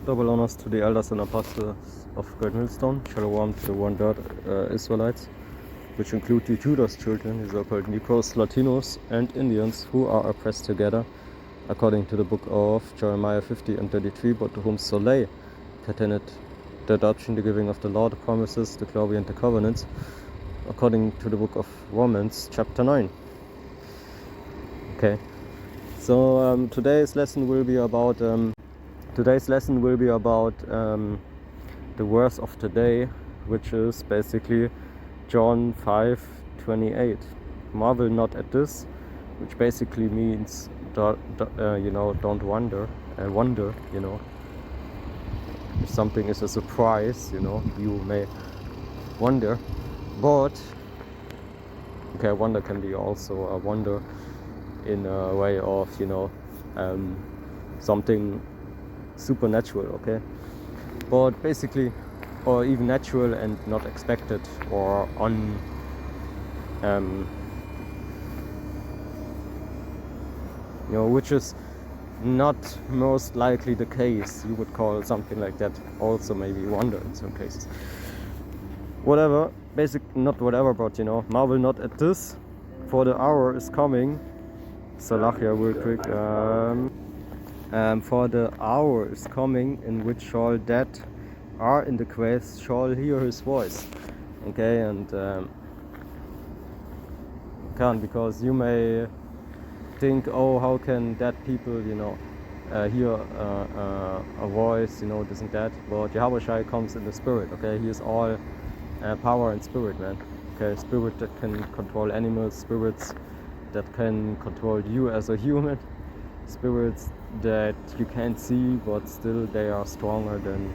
Double honors to the elders and apostles of Great Millstone. Shalom to the one-third Israelites, which include the Judas children, the so-called Negroes, Latinos, and Indians, who are oppressed together, according to the book of Jeremiah 50 and 33, but to whom Soleil pertained the adoption, the giving of the law, the promises, the glory, and the covenants, according to the book of Romans, chapter 9. Okay, so today's lesson will be about the verse of today, which is basically John 5:28. Marvel not at this, which basically means don't wonder, wonder, if something is a surprise, you may wonder. But okay, wonder can be also a wonder in a way of something supernatural, okay, but basically, or even natural and not expected, or which is not most likely the case. You would call something like that also maybe wonder in some cases. Whatever, not whatever, but marvel not at this, for the hour is coming. Salachia real quick. For the hour is coming in which all that are in the graves shall hear his voice. Okay, and because you may think, oh, how can dead people, hear a voice, this and that. But Yahweh Shai comes in the spirit. Okay, he is all power and spirit, man. Okay, spirit that can control animals, spirits that can control you as a human, spirits that you can't see, but still they are stronger than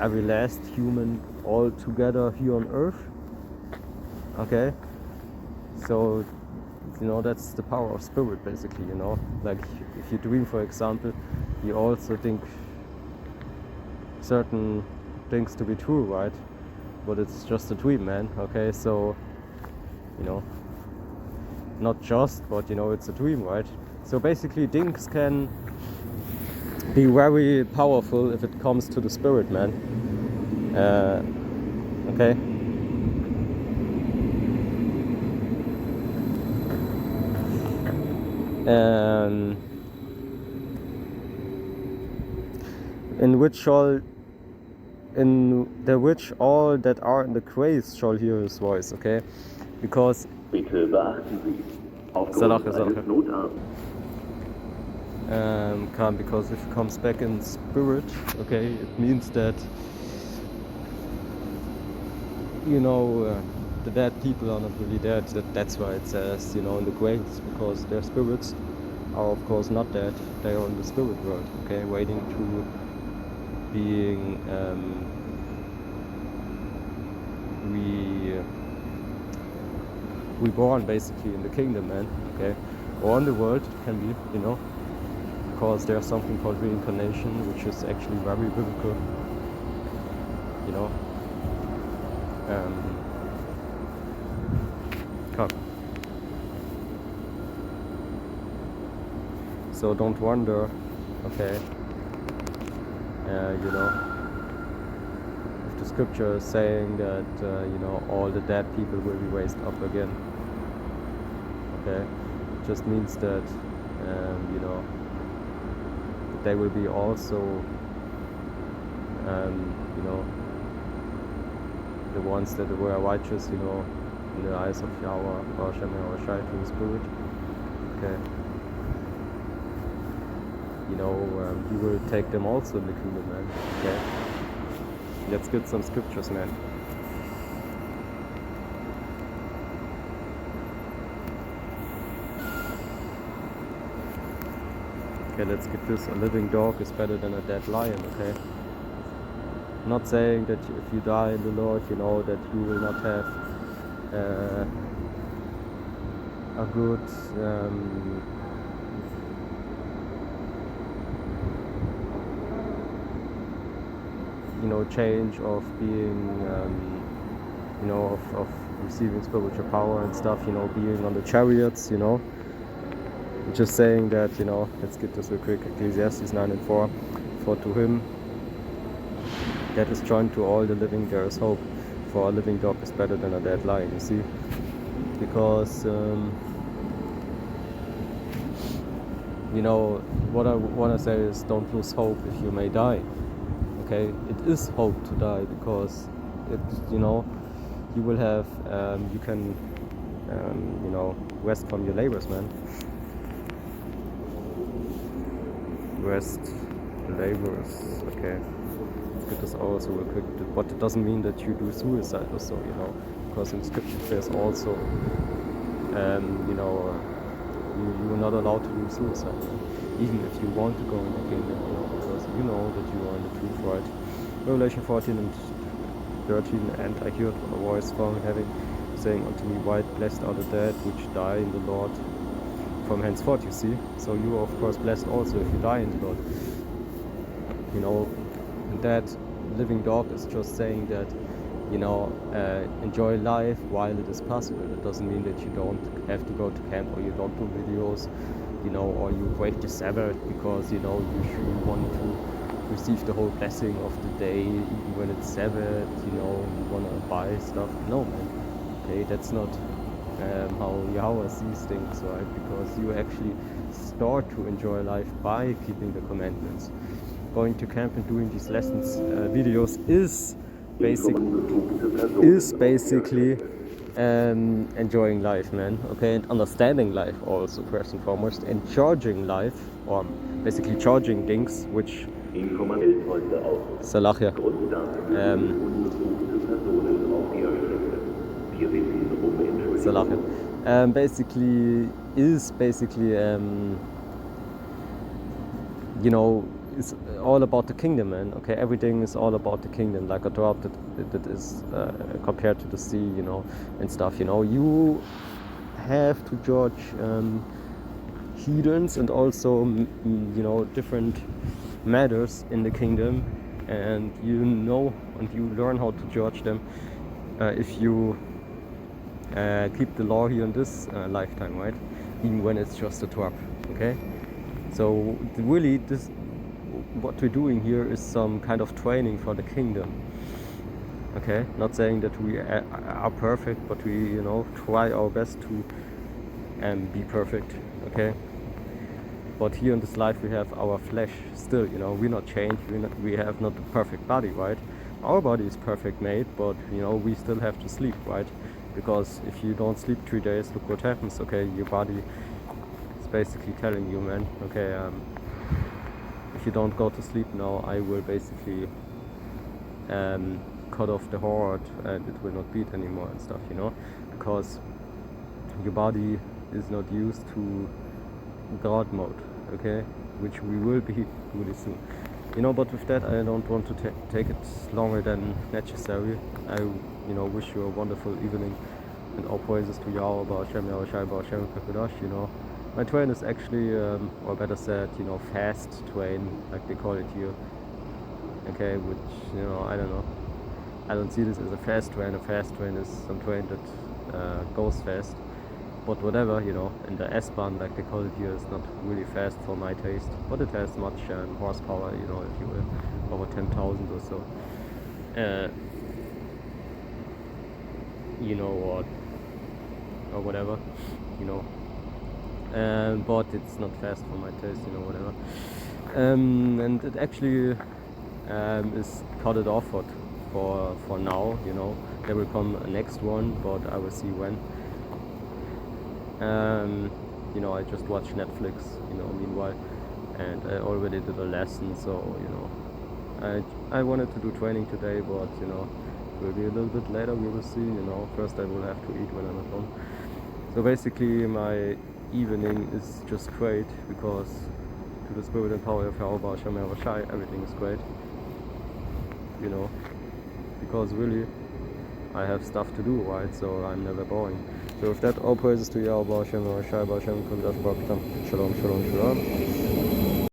every last human all together here on earth. Okay, so that's the power of spirit, basically. Like if you dream, for example, you also think certain things to be true, right? But it's just a dream, man. Okay, so not just, but it's a dream, right? So basically things can be very powerful if it comes to the spirit, man. Okay, in which all that are in the graves shall hear his voice. Okay, because Bitte beachten Sie, aufgrund eines Notarms. Because if it comes back in spirit, okay, it means that the dead people are not really dead. That's why it says in the graves, because their spirits are of course not dead. They are in the spirit world, okay, waiting to being reborn, basically, in the kingdom, man. Okay, or in the world, it can be, because there's something called reincarnation, which is actually very biblical, so don't wonder, okay, if the scripture is saying that all the dead people will be raised up again. Okay, it just means that they will be also the ones that were righteous, in the eyes of Yahweh, Hashem, Yahweh Shai, through the Spirit. Okay, you will take them also in the kingdom, man. Okay, let's get some scriptures, man. Okay, let's get this. A living dog is better than a dead lion, okay? Not saying that if you die in the Lord, that you will not have a good change of being, of receiving spiritual power and stuff, being on the chariots, Just saying that, let's get this real quick. Ecclesiastes 9:4. For to him that is joined to all the living, there is hope. For a living dog is better than a dead lion, you see? Because, you know, what I want to say is don't lose hope if you may die. Okay, it is hope to die because it, you know, you will have, you can, you know, rest from your labors, man. Rest labors, okay. Let's get this also real quick. But it doesn't mean that you do suicide or so, you know, because in scripture there's also, you know, you're not allowed to do suicide, even if you want to go in the kingdom, you know, because you know that you are in the truth, right? Revelation 14 and 13, and I heard a voice from heaven saying unto me, White, blessed are the dead which die in the Lord from henceforth, you see. So you are of course blessed also if you die in the Lord. You know, that living dog is just saying that, you know, enjoy life while it is possible. It doesn't mean that you don't have to go to camp or you don't do videos, you know, or you break the Sabbath because, you know, you want to receive the whole blessing of the day, even when it's Sabbath, you know, you want to buy stuff. No, man. Okay, that's not how Yahweh sees things, right? Because you actually start to enjoy life by keeping the commandments. Going to camp and doing these lessons, videos is basically enjoying life, man. Okay, and understanding life also first and foremost, and charging life, or basically charging things, which Salachia. Salachia. Basically is basically you know, it's all about the kingdom, man. Okay, everything is all about the kingdom, like a drop that is compared to the sea, you know, and stuff. You know, you have to judge heathens and also, you know, different matters in the kingdom, and you know, and you learn how to judge them if you keep the law here in this lifetime, right? Even when it's just a drop. Okay, so really this. What we're doing here is some kind of training for the kingdom. Okay, not saying that we are perfect, but we, you know, try our best to be perfect. Okay, but here in this life we have our flesh still. You know, we're not changed. We have not the perfect body, right? Our body is perfect made, but you know, we still have to sleep, right? Because if you don't sleep 3 days, look what happens. Okay, your body is basically telling you, man. Okay. If you don't go to sleep now, I will basically cut off the heart and it will not beat anymore and stuff, you know, because your body is not used to God mode, okay, which we will be really soon, you know. But with that, I don't want to take it longer than necessary. I, you know, wish you a wonderful evening and all praises to Yahweh, Ba'ashem, Yahushai, Ba'ashem, Kakudash, you know. My train is actually, or better said, you know, fast train, like they call it here. Okay, which, you know, I don't know. I don't see this as a fast train. A fast train is some train that goes fast. But whatever, you know, and the S-Bahn, like they call it here, is not really fast for my taste. But it has much horsepower, you know, if you will, over 10,000 or so. You know, or whatever, you know. But it's not fast for my taste, you know, whatever. And it actually is cut it off for now, you know. There will come a next one, but I will see when. You know, I just watched Netflix, you know, meanwhile, and I already did a lesson, so, you know, I wanted to do training today, but, you know, will be a little bit later, we will see, you know. First I will have to eat when I'm at home. So basically my evening is just great, because to the spirit and power of Yahweh, Hashem, Yahushai, everything is great, you know, because really I have stuff to do, right? So I'm never boring. So with that, all praises to Yahweh, Hashem, Yahushai, Hashem, Shalom, Shalom, Shalom.